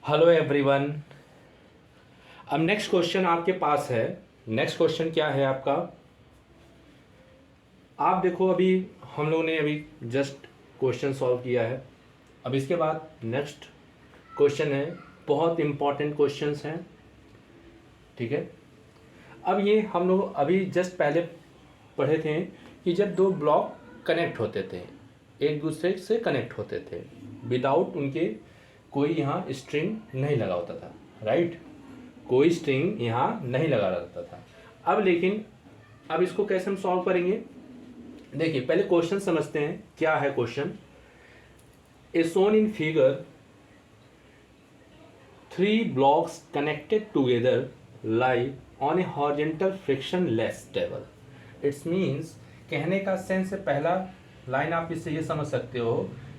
Hello everyone. अब next question आपके पास है। नेक्स्ट क्वेश्चन क्या है आपका? आप देखो, अभी हम लोगों ने अभी जस्ट क्वेश्चन सॉल्व किया है। अब इसके बाद नेक्स्ट क्वेश्चन है, बहुत इम्पॉर्टेंट क्वेश्चंस हैं, ठीक है। अब ये हम लोग अभी जस्ट पहले पढ़े थे कि जब दो ब्लॉक कनेक्ट होते थे, एक दूसरे से कनेक्ट होते थे, विदाउट उनके कोई यहाँ स्ट्रिंग नहीं लगा होता था, राइट। कोई स्ट्रिंग यहाँ नहीं लगा रहता था। अब लेकिन अब इसको कैसे हम सॉल्व करेंगे? देखिए, पहले क्वेश्चन समझते हैं क्या है question. A shown in figure 3 blocks connected together lie on a horizontal frictionless table. It means, कहने का सेंस है, पहला लाइन आप इससे ये समझ सकते हो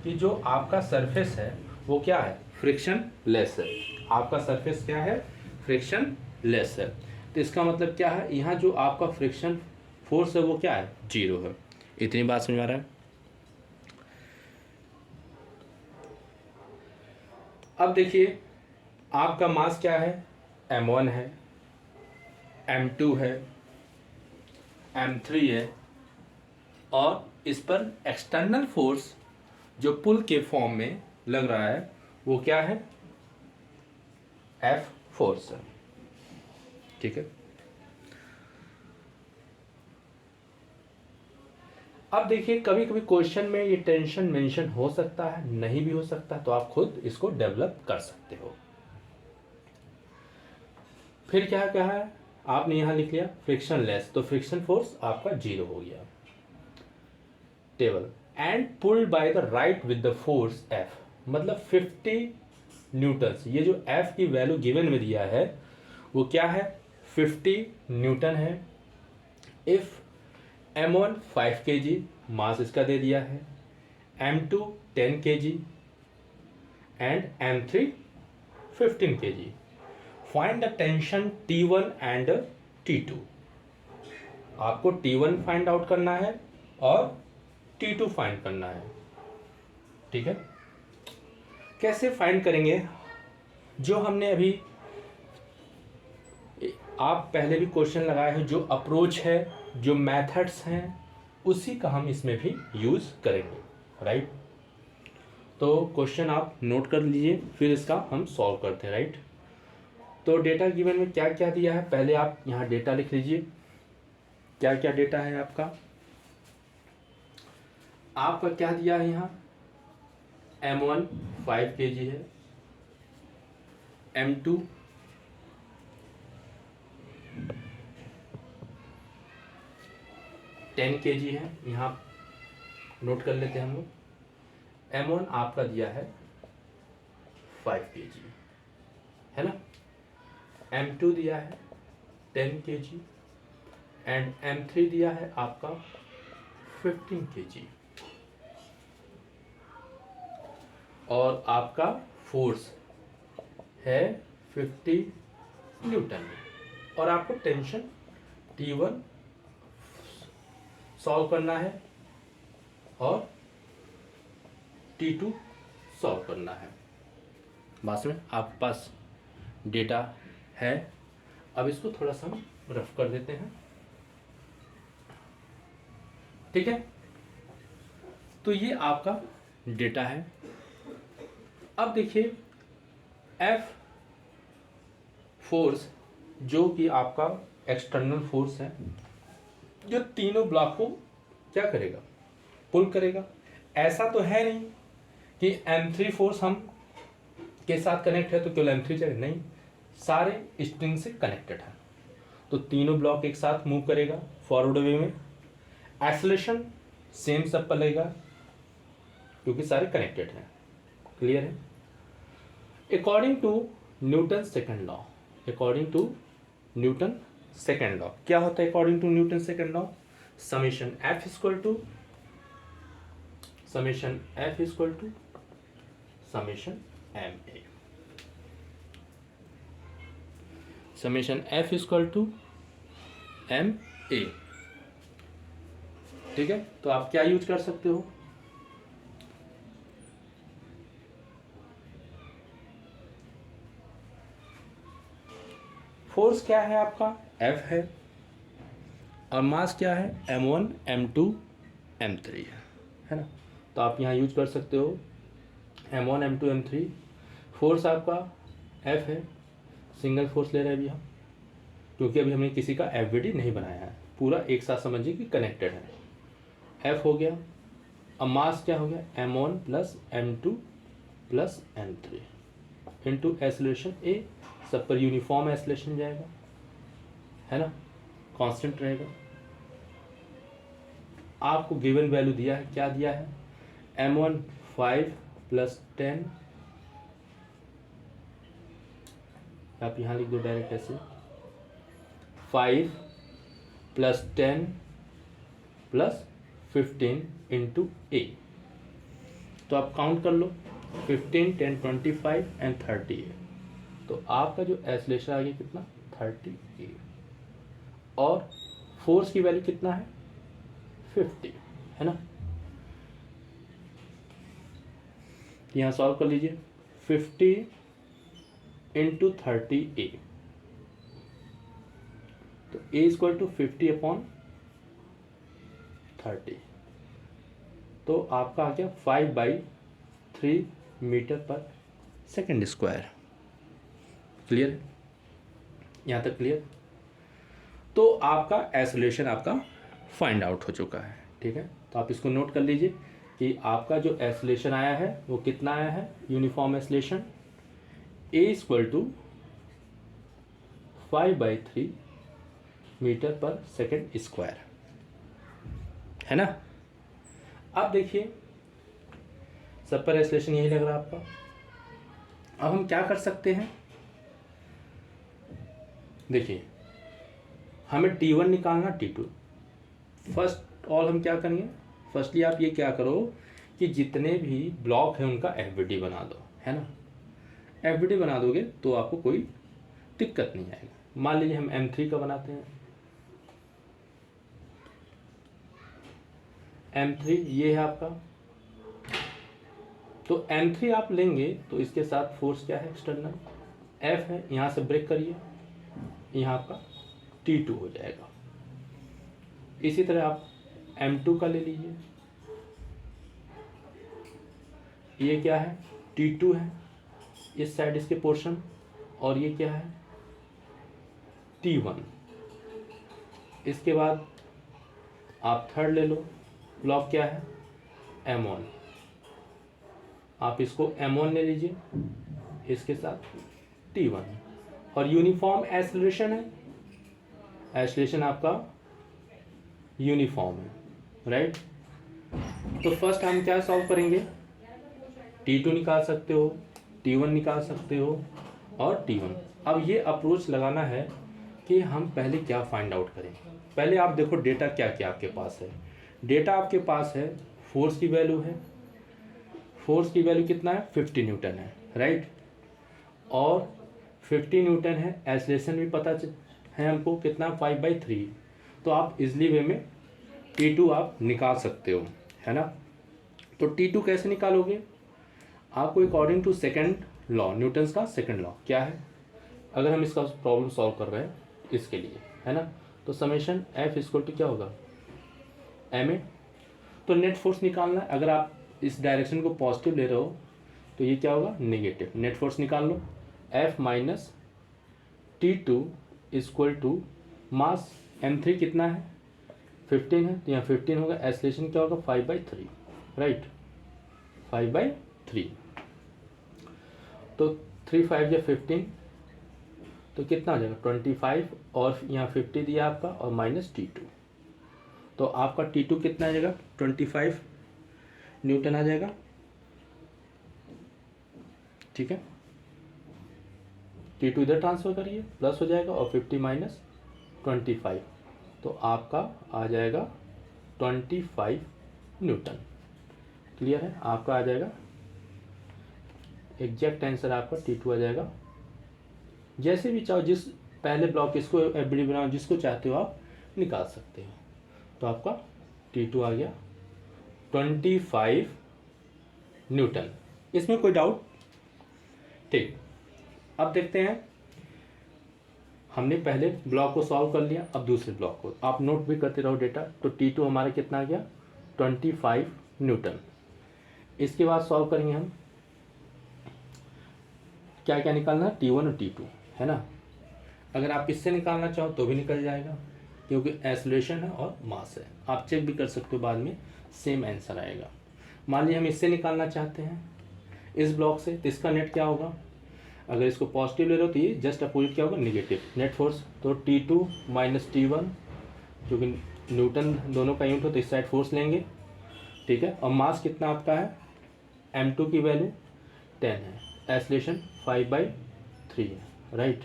कि जो आपका सरफेस है वो क्या है? फ्रिक्शन लेस है। आपका सरफेस क्या है? फ्रिक्शन लेस है। तो इसका मतलब क्या है? यहाँ जो आपका फ्रिक्शन फोर्स है वो क्या है? 0 है। इतनी बात समझ में आ रहा है? अब देखिए, आपका मास क्या है? m1 है, m2 है, m3 है, और इस पर एक्सटर्नल फोर्स जो पुल के फॉर्म में लग रहा है वो क्या है? F फोर्स है, ठीक है। अब देखिए, कभी कभी क्वेश्चन में ये टेंशन मेंशन हो सकता है, नहीं भी हो सकता, तो आप खुद इसको डेवलप कर सकते हो। फिर क्या क्या है? आपने यहां लिख लिया फ्रिक्शन लेस, तो फ्रिक्शन फोर्स आपका 0 हो गया। Table and pulled by the right with the force F, मतलब 50 न्यूटन्स। ये जो F की वैल्यू गिवन में दिया है वो क्या है? 50 न्यूटन है। इफ m1 5 kg, मास इसका दे दिया है, m2 10 kg and m3 15 kg। Find the tension T1 and T2। आपको T1 फाइंड आउट करना है और T2 फाइंड करना है, ठीक है। कैसे फाइंड करेंगे? जो हमने अभी आप पहले भी क्वेश्चन लगाए हैं, जो अप्रोच है, जो मेथड्स हैं, उसी का हम इसमें भी यूज करेंगे, राइट। तो क्वेश्चन आप नोट कर लीजिए, फिर इसका हम सॉल्व करते हैं, राइट। तो डेटा गिवन में क्या क्या दिया है, पहले आप यहाँ डेटा लिख लीजिए। क्या क्या डेटा है आपका? आपका क्या दिया है यहाँ? m1 5 kg है, m2 10 kg है, यहाँ नोट कर लेते हैं हम लोग। m1 आपका दिया है 5 kg, है ना। m2 दिया है 10 kg एंड m3 दिया है आपका 15 kg, और आपका फोर्स है 50 न्यूटन, और आपको टेंशन T1 सॉल्व करना है और T2 सॉल्व करना है। बात में आपके पास डेटा है। अब इसको थोड़ा सा हम रफ कर देते हैं, ठीक है। तो ये आपका डेटा है। अब देखिए, F फोर्स जो कि आपका एक्सटर्नल फोर्स है, जो तीनों ब्लॉक को क्या करेगा? पुल करेगा। ऐसा तो है नहीं कि M3 फोर्स हम के साथ कनेक्ट है तो केवल M3 चले, नहीं, सारे स्ट्रिंग से कनेक्टेड है, तो तीनों ब्लॉक एक साथ मूव करेगा फॉरवर्ड वे में। एक्सेलरेशन सेम सब पर लगेगा क्योंकि सारे कनेक्टेड हैं, क्लियर है। According to Newton second law, according to Newton second law क्या होता है? According to Newton second law, summation F equal to summation F equal to summation MA, summation F equal to MA, ठीक है। तो आप क्या use कर सकते हो? फोर्स क्या है आपका, F है, और मास क्या है, m1 m2 m3 है ना। तो आप यहाँ यूज कर सकते हो m1 m2 m3। फोर्स आपका F है, सिंगल फोर्स ले रहे हैं अभी हम, क्योंकि अभी हमने किसी का FVD नहीं बनाया है, पूरा एक साथ समझिए कि कनेक्टेड है। F हो गया, अब मास क्या हो गया, m1 plus m2 plus m3 into acceleration A, सब पर यूनिफॉर्म एसलेशन जाएगा, है ना, कांस्टेंट रहेगा। आपको गिवन वैल्यू दिया है, क्या दिया है, m1 5 प्लस 10, आप यहाँ लिख दो डायरेक्ट ऐसे, 5 प्लस 10 प्लस 15 इंटू A। तो आप काउंट कर लो, 15 10 25 एंड 30 है, तो आपका जो एसलेशन आ गया कितना, 30 A। और फोर्स की वैल्यू कितना है, 50 है ना। यहाँ सॉल्व कर लीजिए, 50 इंटू 30A, तो A इक्वल टू 50 अपॉन 30, तो आपका आ गया 5/3 मीटर पर सेकेंड स्क्वायर। क्लियर है, यहाँ तक क्लियर। तो आपका एसोलेशन आपका फाइंड आउट हो चुका है, ठीक है। तो आप इसको नोट कर लीजिए कि आपका जो एसोलेशन आया है वो कितना आया है, uniform acceleration A equal to 5/3 metre पर सेकेंड स्क्वायर, है ना। अब देखिए सब पर एसोलेशन यही लग रहा है आपका। अब हम क्या कर सकते हैं, देखिए हमें T1 निकालना, T2। फर्स्ट ऑल हम क्या करेंगे, फर्स्टली आप ये क्या करो कि जितने भी ब्लॉक हैं उनका FVD बना दो, है ना। FVD बना दोगे तो आपको कोई दिक्कत नहीं आएगा। मान लीजिए हम M3 का बनाते हैं, M3 ये है आपका, तो M3 आप लेंगे तो इसके साथ फोर्स क्या है, एक्सटर्नल F है, यहाँ से ब्रेक करिए, यहाँ आपका T2 हो जाएगा। इसी तरह आप M2 का ले लीजिए, ये क्या है, T2 है, इस साइड इसके पोर्शन, और ये क्या है, T1। इसके बाद आप थर्ड ले लो, ब्लॉक क्या है, M1, आप इसको M1 ले लीजिए, इसके साथ T1, और यूनिफॉर्म एसोलेशन है, एसोलेशन आपका यूनिफॉर्म है, राइट। तो फर्स्ट हम क्या सॉल्व करेंगे, T2 निकाल सकते हो, T1 निकाल सकते हो, और T1। अब ये अप्रोच लगाना है कि हम पहले क्या फाइंड आउट करें। पहले आप देखो डेटा क्या क्या आपके पास है। डेटा आपके पास है, फोर्स की वैल्यू है, फोर्स की वैल्यू कितना है, 50 न्यूटन है, राइट, और 50 न्यूटन है, एसलेशन भी पता है हमको कितना, 5/3। तो आप इजली वे में T2 आप निकाल सकते हो, है ना। तो T2 कैसे निकालोगे, आपको according to second law, Newton's का सेकंड लॉ क्या है, अगर हम इसका प्रॉब्लम सॉल्व कर रहे हैं इसके लिए, है ना, तो समेशन F इक्वल टू क्या होगा, ma। तो नेट फोर्स निकालना है, अगर आप इस डायरेक्शन को पॉजिटिव ले रहे हो तो ये क्या होगा, नेगेटिव। नेट फोर्स निकाल लो, F minus T2 equal to mass M3 कितना है, 15 है, तो यहाँ 15 होगा, एसलेशन क्या होगा, 5/3, राइट, 5/3। तो 3 5 या 15, तो कितना आ जाएगा, 25, और यहाँ 50 दिया आपका, और माइनस T2, तो आपका T2 कितना आ जाएगा, 25 न्यूटन आ जाएगा, ठीक है। T2 इधर ट्रांसफर करिए, प्लस हो जाएगा, और 50 माइनस 25, तो आपका आ जाएगा 25 न्यूटन। क्लियर है, आपका आ जाएगा एग्जैक्ट आंसर, आपका T2 आ जाएगा। जैसे भी चाहो, जिस पहले ब्लॉक इसको FVD बनाओ, जिसको चाहते हो आप निकाल सकते हो। तो आपका T2 आ गया 25 न्यूटन। इसमें कोई डाउट, ठीक। अब देखते हैं हमने पहले ब्लॉक को सॉल्व कर लिया, अब दूसरे ब्लॉक को आप नोट भी करते रहो डेटा। तो T2 हमारा कितना आ गया 25 न्यूटन। इसके बाद सॉल्व करेंगे हम, क्या क्या निकालना है, T1 और T2 है ना। अगर आप इससे निकालना चाहो तो भी निकल जाएगा, क्योंकि एक्सेलरेशन है और मास है। आप चेक भी कर सकते हो, बाद में सेम आंसर आएगा। मान लीजिए हम इससे निकालना चाहते हैं इस ब्लॉक से, तो इसका नेट क्या होगा, अगर इसको पॉजिटिव ले लो तो ये जस्ट अपोजिट क्या होगा, नेगेटिव नेट फोर्स। तो T2 माइनस T1, क्योंकि न्यूटन दोनों का यूनिट हो तो इस साइड फोर्स लेंगे, ठीक है। और मास कितना आपका है, M2 की वैल्यू 10 है, एक्सेलरेशन 5/3 है, राइट।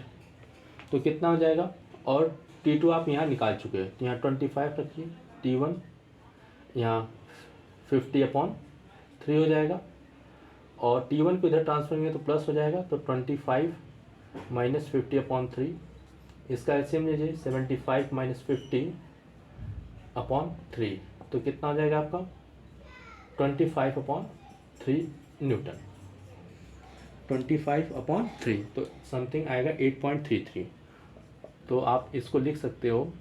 तो कितना हो जाएगा, और T2 आप यहाँ निकाल चुके हैं, तो यहाँ 25 रखिए, T1 यहाँ 50/3 हो जाएगा, और T1 को इधर ट्रांसफर करेंगे तो प्लस हो जाएगा, तो 25 माइनस 50/3, इसका एलसीएम लीजिए 75 माइनस 50/3, तो कितना हो जाएगा आपका 25/3 न्यूटन, 25/3, तो समथिंग आएगा 8.33। तो आप इसको लिख सकते हो,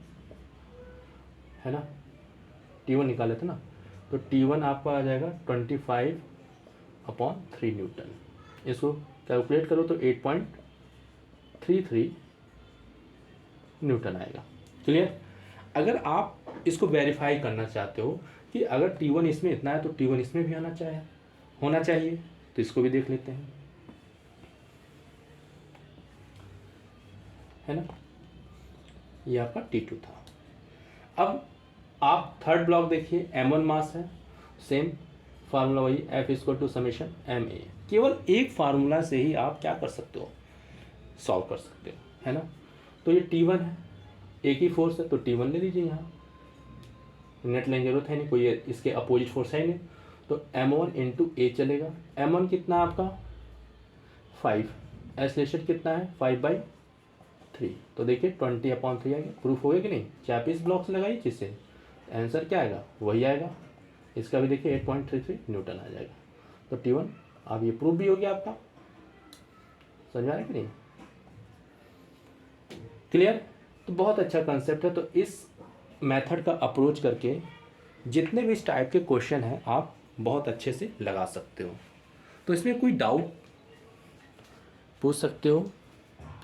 है ना, T1 निकाले थे ना, तो T1 आपका आ जाएगा 25/3 न्यूटन। इसको कैलकुलेट करो तो 8.33 न्यूटन आएगा। क्लियर। अगर आप इसको वेरीफाई करना चाहते हो कि अगर T1 इसमें इतना है तो T1 इसमें भी होना चाहिए, तो इसको भी देख लेते हैं, है ना। ये आपका T2 था। अब आप थर्ड ब्लॉक देखिए, M1 मास है, सेम फार्मूला वही, F=summation ma। केवल एक फार्मूला से ही आप क्या कर सकते हो, सॉल्व कर सकते हो, है ना। तो ये T1 है, एक ही फोर्स है, तो T1 ले लीजिए, यहाँ नेट लेने जरूरत है नहीं, कोई इसके अपोजिट फोर्स है नहीं, तो M1 इंटू ए चलेगा। M1 कितना आपका 5, एक्सेलरेशन कितना है 5/3, तो देखिए 20/3 आएगा। प्रूफ हो गया कि नहीं, चाहे आप इस ब्लॉक से लगाइए जिससे, आंसर क्या आएगा वही आएगा। इसका भी देखिए 8.33 न्यूटन आ जाएगा। तो T1 अब ये प्रूफ भी हो गया आपका, समझ में आ रहा है कि नहीं, क्लियर। तो बहुत अच्छा कंसेप्ट है। तो इस मेथड का अप्रोच करके जितने भी इस टाइप के क्वेश्चन हैं आप बहुत अच्छे से लगा सकते हो। तो इसमें कोई डाउट पूछ सकते हो,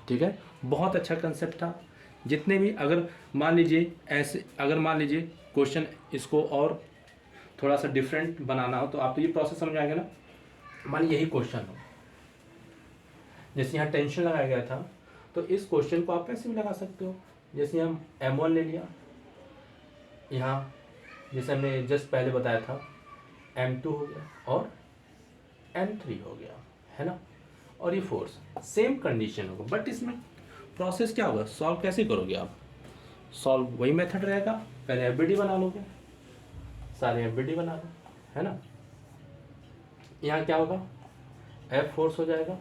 ठीक है। बहुत अच्छा कंसेप्ट था। जितने भी, अगर मान लीजिए ऐसे, अगर मान लीजिए क्वेश्चन इसको और थोड़ा सा डिफरेंट बनाना हो तो आप तो ये प्रोसेस समझ आएगा ना। मान लीजिए यही क्वेश्चन हो, जैसे यहाँ टेंशन लगाया गया था, तो इस क्वेश्चन को आप ऐसे भी लगा सकते हो। जैसे हम M1 ले लिया, यहाँ जैसे हमने जस्ट पहले बताया था M2 हो गया और M3 हो गया, है ना। और ये फोर्स सेम कंडीशन होगा, बट इसमें प्रोसेस क्या होगा, सॉल्व कैसे करोगे आप, सॉल्व वही मेथड रहेगा, पहले एफबीडी बना लोगे, सारे एफबीडी बना लो, है ना। यहाँ क्या होगा, F फोर्स हो जाएगा,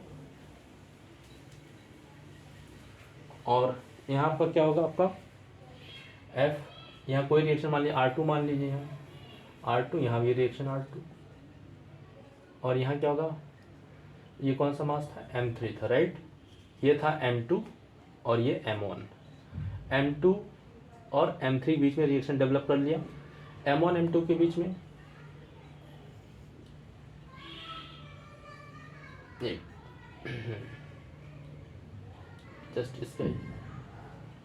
और यहाँ पर क्या होगा आपका F, यहाँ कोई रिएक्शन मान लीजिए R2 मान लीजिए, यहाँ R2, यहाँ भी रिएक्शन R2, और यहाँ क्या होगा, ये कौन सा मास था, M3 था, राइट। ये था M2 और ये M1, M2 और M3 के बीच में रिएक्शन डेवलप कर लिया, M1 M2 के बीच में जस्ट इसका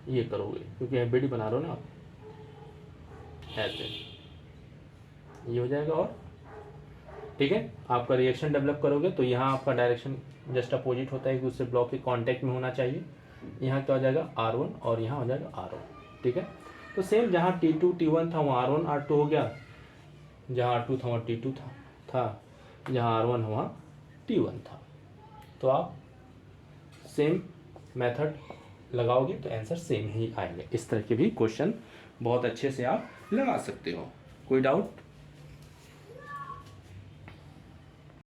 ये करोगे, क्योंकि एफबीडी बना रहे हो ना आप, ऐसे ये हो जाएगा, और ठीक है आपका रिएक्शन डेवलप करोगे तो यहाँ आपका डायरेक्शन जस्ट अपोजिट होता है, एक दूसरे ब्लॉक के कांटेक्ट में होना चाहिए। यहाँ क्या हो जाएगा R1 और यहाँ हो जाएगा R1, ठीक है। तो सेम जहाँ T2 T1 था वहाँ R1 R2 हो गया, जहाँ R2 था वहाँ T2 था, जहाँ R1 वहाँ T1 था। तो आप सेम मेथड लगाओगे तो आंसर सेम ही आएंगे। इस तरह के भी क्वेश्चन बहुत अच्छे से आप लगा सकते हो। कोई डाउट?